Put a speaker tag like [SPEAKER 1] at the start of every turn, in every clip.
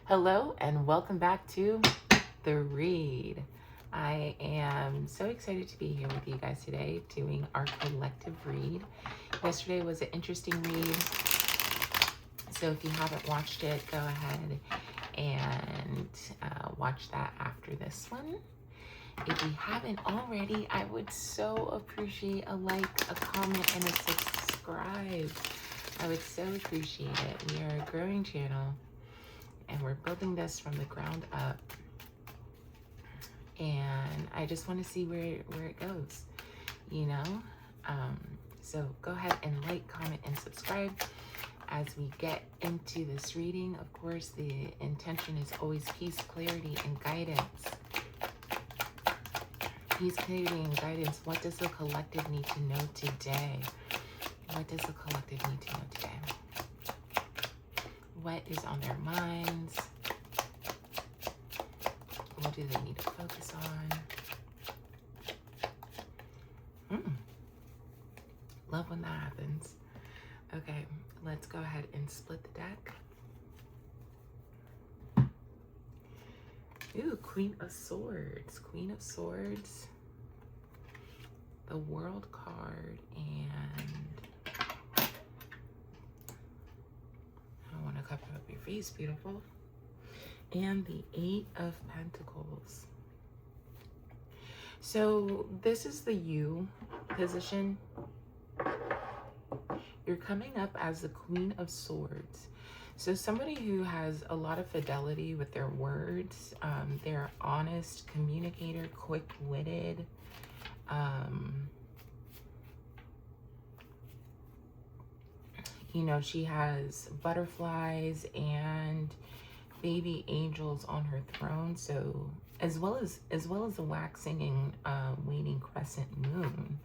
[SPEAKER 1] Hello and welcome back to The Read. I am so excited to be here with you guys today doing our collective read. Yesterday was an interesting read, so if you haven't watched it, go ahead and watch that after this one. If you haven't already, I would so appreciate a like, a comment, and a subscribe. I would so appreciate it. We are a growing channel and we're building this from the ground up. And I just want to see where it goes, you know? So go ahead and like, comment, and subscribe as we get into this reading. Of course, the intention is always peace, clarity, and guidance. Peace, clarity, and guidance. What does the collective need to know today? What does the collective need to know today? What is on their minds? What do they need to focus on? Love when that happens. Okay, let's go ahead and split the deck. Ooh, Queen of Swords. Queen of Swords. The World card. And I want to cover up your face, beautiful. And the Eight of Pentacles. So this is the you position. You're coming up as the Queen of Swords. So somebody who has a lot of fidelity with their words. They're honest communicator, quick-witted. You know, she has butterflies and baby angels on her throne. So as well as the waxing and waning crescent moon.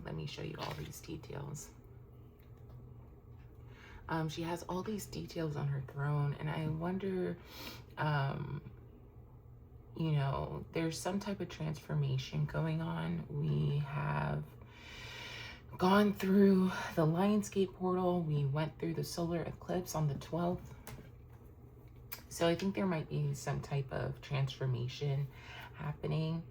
[SPEAKER 1] Let me show you all these details. She has all these details on her throne, and I wonder, you know, there's some type of transformation going on. We have gone through the Lionsgate portal. We went through the solar eclipse on the 12th. So I think there might be some type of transformation happening.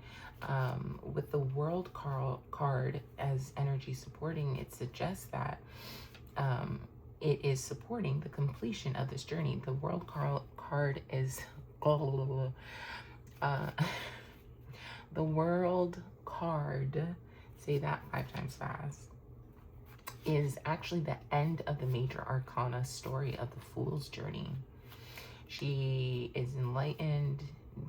[SPEAKER 1] With the World card as energy supporting, it suggests that it is supporting the completion of this journey. The World card is the World card, say that 5 times fast, is actually the end of the major arcana story of the Fool's journey. She is enlightened.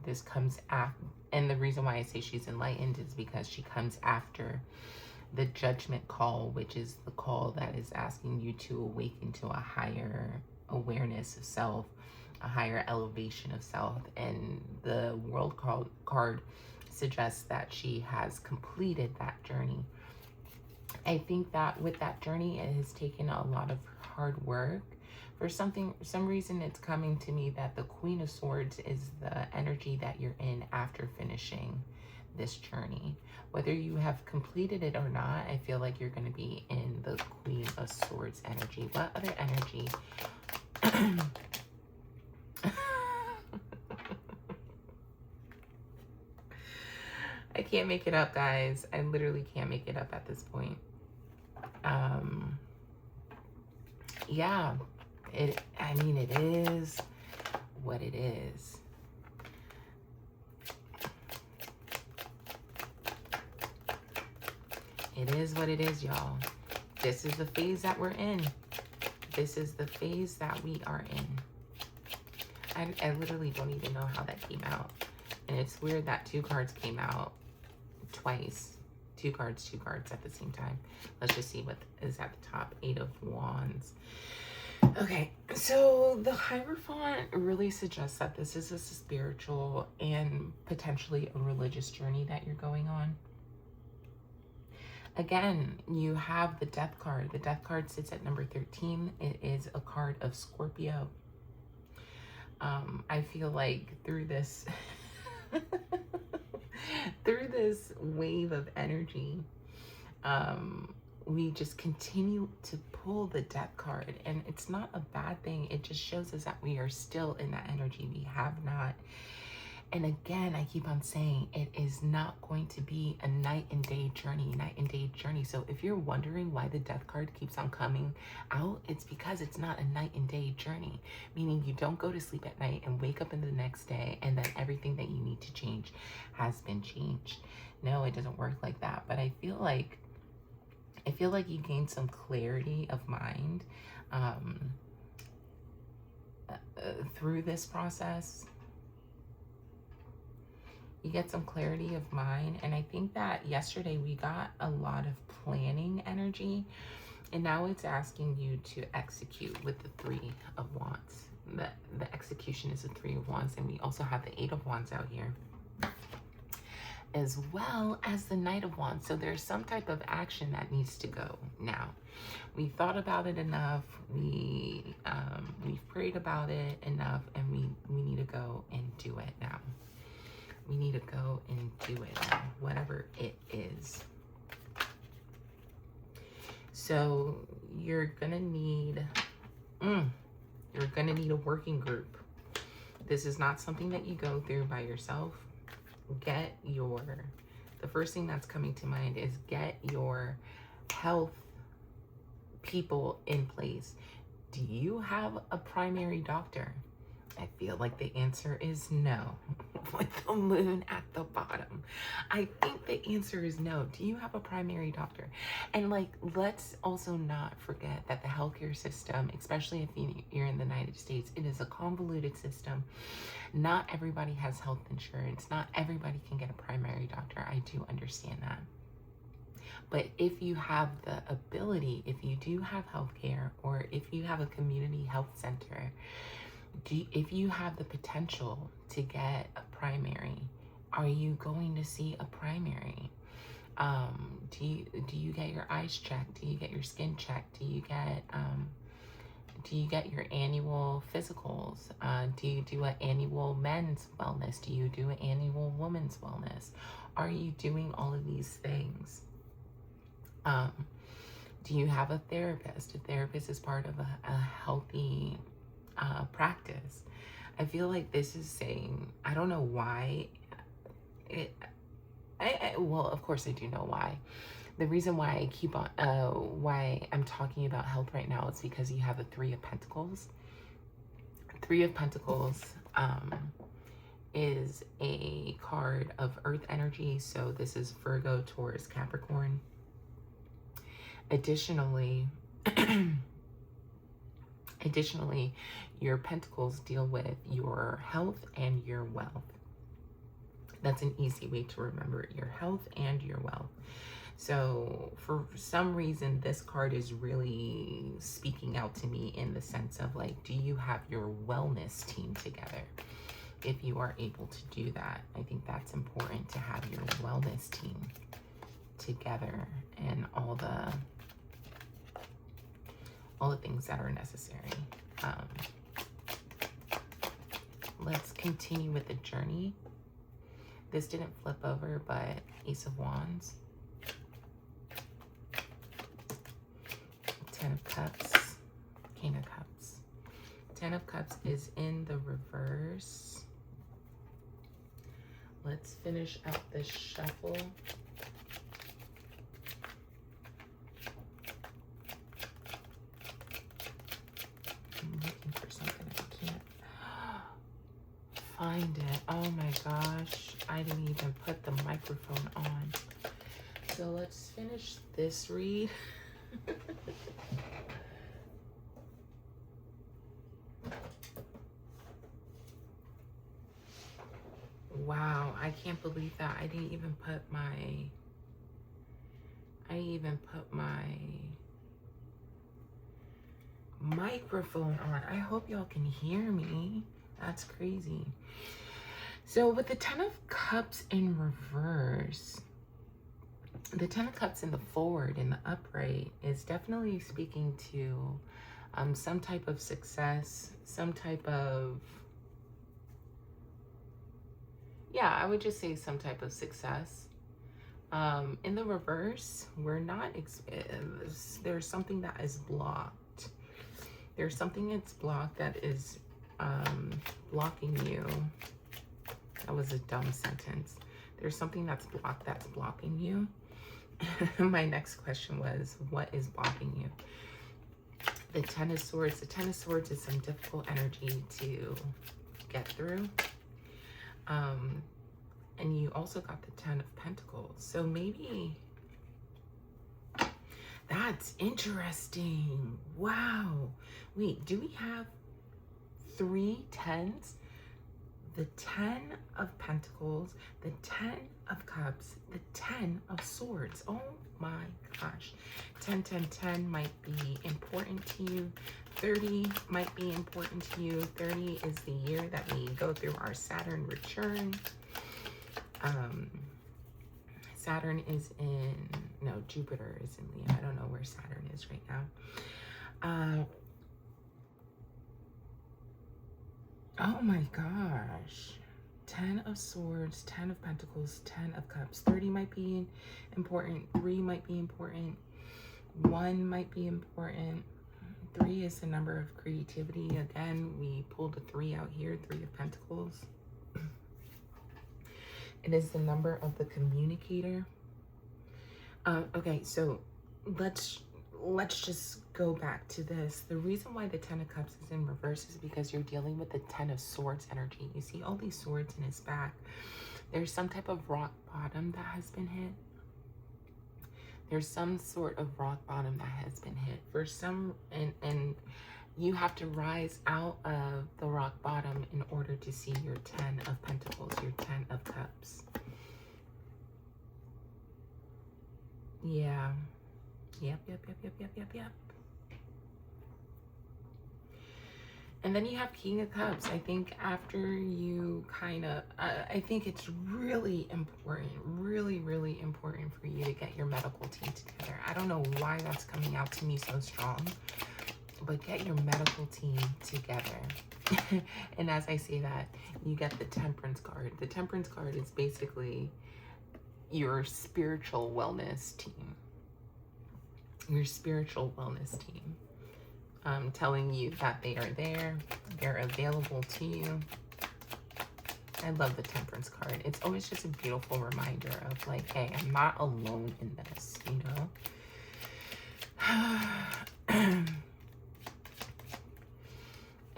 [SPEAKER 1] This comes after, and the reason why I say she's enlightened is because she comes after the judgment call, which is the call that is asking you to awaken to a higher awareness of self, a higher elevation of self. And the World card suggests that she has completed that journey. I think that with that journey, it has taken a lot of hard work. For some reason, it's coming to me that the Queen of Swords is the energy that you're in after finishing this journey. Whether you have completed it or not, I feel like you're going to be in the Queen of Swords energy. What other energy? I can't make it up, guys. I literally can't make it up at this point. Yeah, I mean, it is what it is. It is what it is, y'all. This is the phase that we're in. This is the phase that we are in. I literally don't even know how that came out. And it's weird that 2 cards came out twice. 2 cards at the same time. Let's just see what is at the top. 8 of Wands. Okay, so the Hierophant really suggests that this is a spiritual and potentially a religious journey that you're going on. Again, you have the Death card. The Death card sits at number 13. It is a card of Scorpio. I feel like through this through this wave of energy, we just continue to pull the Death card, and it's not a bad thing. It just shows us that we are still in that energy. We have not. And again, I keep on saying it is not going to be a night and day journey. So if you're wondering why the Death card keeps on coming out, it's because it's not a night and day journey, meaning you don't go to sleep at night and wake up in the next day and then everything that you need to change has been changed. No, it doesn't work like that. But I feel like you gain some clarity of mind through this process. You get some clarity of mind. And I think that yesterday we got a lot of planning energy, and now it's asking you to execute with the Three of Wands. The execution is the Three of Wands, and we also have the Eight of Wands out here, as well as the Knight of Wands. So there's some type of action that needs to go now. We thought about it enough. We've prayed about it enough, and we need to go and do it now. We need to go and do it now, whatever it is. So you're gonna need a working group. This is not something that you go through by yourself. The first thing that's coming to mind is get your health people in place. Do you have a primary doctor? I feel like the answer is no, with the moon at the bottom. I think the answer is no. Do you have a primary doctor? And like, let's also not forget that the healthcare system, especially if you're in the United States, it is a convoluted system. Not everybody has health insurance. Not everybody can get a primary doctor. I do understand that. But if you have the ability, if you do have healthcare, or if you have a community health center, if you have the potential to get a primary, are you going to see a primary? Do you get your eyes checked? Do you get your skin checked? Do you get your annual physicals? Do you do an annual men's wellness? Do you do an annual women's wellness? Are you doing all of these things? Do you have a therapist? A therapist is part of a healthy practice. I feel like this is saying, I don't know why well, of course I do know why. The reason why I keep on why I'm talking about health right now is because you have the Three of Pentacles. Three of Pentacles is a card of earth energy, so this is Virgo, Taurus, Capricorn. Additionally, your pentacles deal with your health and your wealth. That's an easy way to remember it, your health and your wealth. So for some reason, this card is really speaking out to me in the sense of like, do you have your wellness team together? If you are able to do that, I think that's important, to have your wellness team together and all the things that are necessary. Let's continue with the journey. This didn't flip over, but Ace of Wands, Ten of Cups, King of Cups. Ten of Cups is in the reverse. Let's finish out this shuffle. I'm looking for something. I can't find it. Oh my gosh. I didn't even put the microphone on. So let's finish this read. Wow, I can't believe that. I didn't even put my microphone on. I hope y'all can hear me. That's crazy. So with the Ten of Cups in reverse, the Ten of Cups in the forward, in the upright, is definitely speaking to some type of success, some type of, yeah, I would just say some type of success. In the reverse, we're not, there's something that is blocked. There's something that's blocked that is blocking you. That was a dumb sentence. There's something that's blocked that's blocking you. My next question was, what is blocking you? The Ten of Swords. The Ten of Swords is some difficult energy to get through. And you also got the Ten of Pentacles. So maybe that's interesting. Wow. Wait, do we have 3 tens? The 10 of Pentacles, the 10 of Cups, the 10 of Swords. Oh my gosh. 10, 10, 10 might be important to you. 30 might be important to you. 30 is the year that we go through our Saturn return. Saturn is in, no, Jupiter is in Leo. I don't know where Saturn is right now. Oh my gosh. 10 of Swords, 10 of Pentacles, 10 of Cups. 30 might be important. 3 might be important. 1 might be important. 3 is the number of creativity. Again, we pulled a 3 out here, 3 of Pentacles. It is the number of the communicator. Okay, so let's just go back to this. The reason why the 10 of Cups is in reverse is because you're dealing with the 10 of Swords energy. You see all these swords in his back. There's some type of rock bottom that has been hit. There's some sort of rock bottom that has been hit. For some, and you have to rise out of the rock bottom in order to see your 10 of Pentacles, your 10 of Cups. Yeah. Yep. And then you have King of Cups. I think after you kind of, I think it's really important, really important for you to get your medical team together. I don't know why that's coming out to me so strong, but get your medical team together. And as I say that, you get the Temperance card. The Temperance card is basically your spiritual wellness team. Your spiritual wellness team. Telling you that they are there, they're available to you. I love the Temperance card. It's always just a beautiful reminder of like, hey, I'm not alone in this, you know?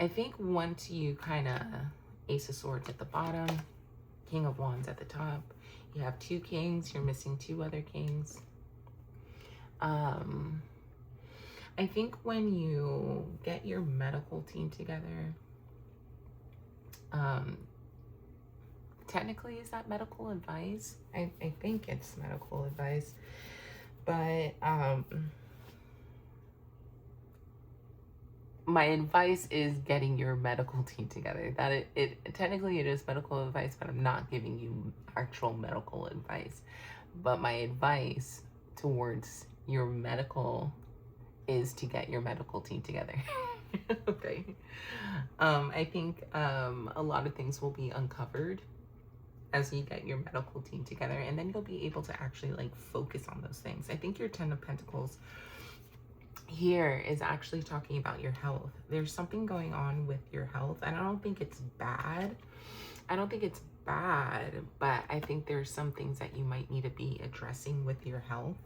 [SPEAKER 1] I think once you kind of Ace of Swords at the bottom, King of Wands at the top, you have 2 kings, you're missing 2 other kings. I think when you get your medical team together, technically, is that medical advice? I think it's medical advice, but my advice is getting your medical team together. That it technically it is medical advice, but I'm not giving you actual medical advice. But my advice towards your medical is to get your medical team together. Okay. I think a lot of things will be uncovered as you get your medical team together, and then you'll be able to actually like focus on those things. I think your 10 of Pentacles here is actually talking about your health. There's something going on with your health, and I don't think it's bad. But I think there's some things that you might need to be addressing with your health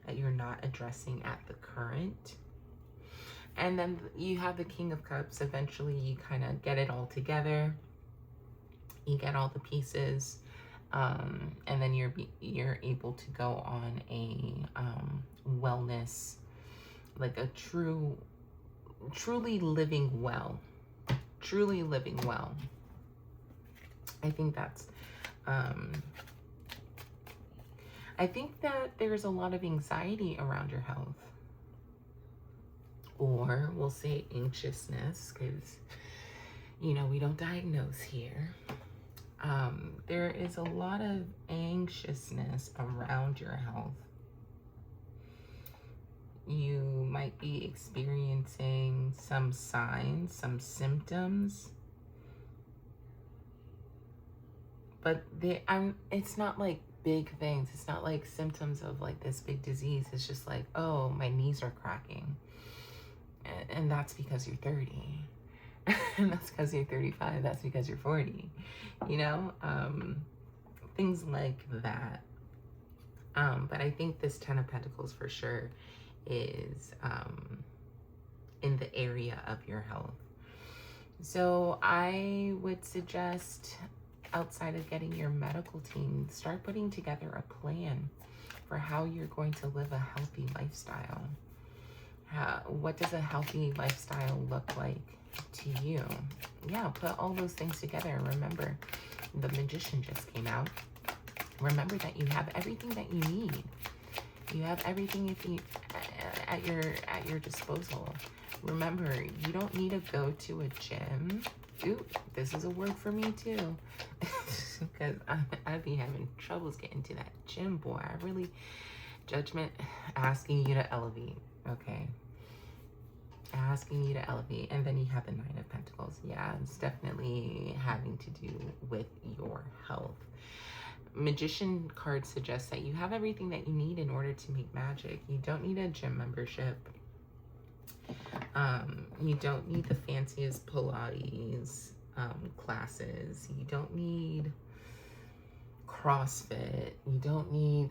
[SPEAKER 1] that you're not addressing at the current. And then you have the King of Cups. Eventually you kind of get it all together. You get all the pieces. And then you're able to go on a wellness, like a truly living well. Truly living well. I think that's I think that there's a lot of anxiety around your health, or we'll say anxiousness, because, you know, we don't diagnose here. There is a lot of anxiousness around your health. You might be experiencing some signs, some symptoms, but it's not like big things. It's not like symptoms of like this big disease. It's just like, oh, my knees are cracking. And that's because you're 30. And that's because you're 35. That's because you're 40. You know? Things like that. But I think this 10 of Pentacles for sure is in the area of your health. So I would suggest, outside of getting your medical team, start putting together a plan for how you're going to live a healthy lifestyle. What does a healthy lifestyle look like to you? Yeah, put all those things together. Remember, the Magician just came out. Remember that you have everything that you need. You have everything at your disposal. Remember, you don't need to go to a gym. Ooh, this is a word for me too. Because I'd be having troubles getting to that gym, boy. I really, judgment, asking you to elevate, okay? Asking you to elevate. And then you have the 9 of Pentacles. Yeah, it's definitely having to do with your health. Magician card suggests that you have everything that you need in order to make magic. You don't need a gym membership. You don't need the fanciest Pilates classes. You don't need CrossFit. You don't need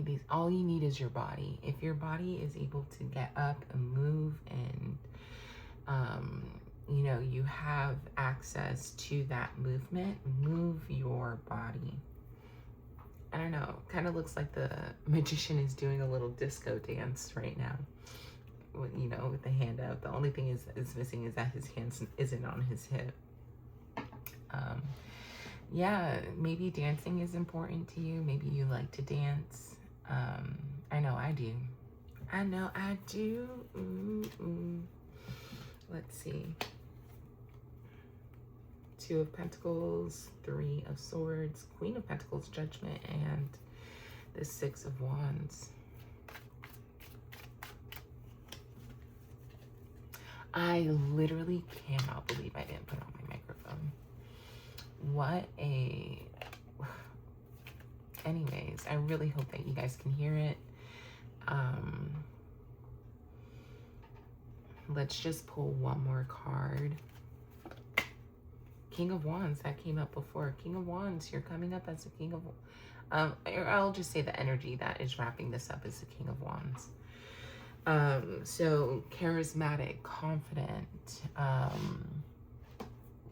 [SPEAKER 1] these. All you need is your body. If your body is able to get up and move, and you know, you have access to that movement, move your body. I don't know, kind of looks like the Magician is doing a little disco dance right now. You know, with the hand out. The only thing is missing is that his hands isn't on his hip. Yeah, maybe dancing is important to you. Maybe you like to dance. I know I do. I know I do. Let's see. 2 of Pentacles, 3 of Swords, Queen of Pentacles, Judgment, and the 6 of Wands. I literally cannot believe I didn't put on my microphone. What a... Anyways, I really hope that you guys can hear it. Let's just pull one more card. King of Wands, that came up before. King of Wands, you're coming up as a King of... I'll just say the energy that is wrapping this up is the King of Wands. So charismatic, confident.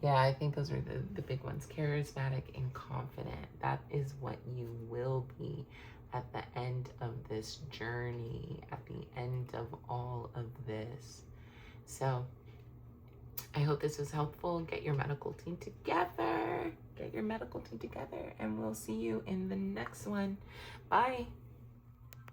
[SPEAKER 1] Yeah, I think those are the big ones. Charismatic and confident. That is what you will be at the end of this journey, at the end of all of this. So I hope this was helpful. Get your medical team together. Get your medical team together, and we'll see you in the next one. Bye.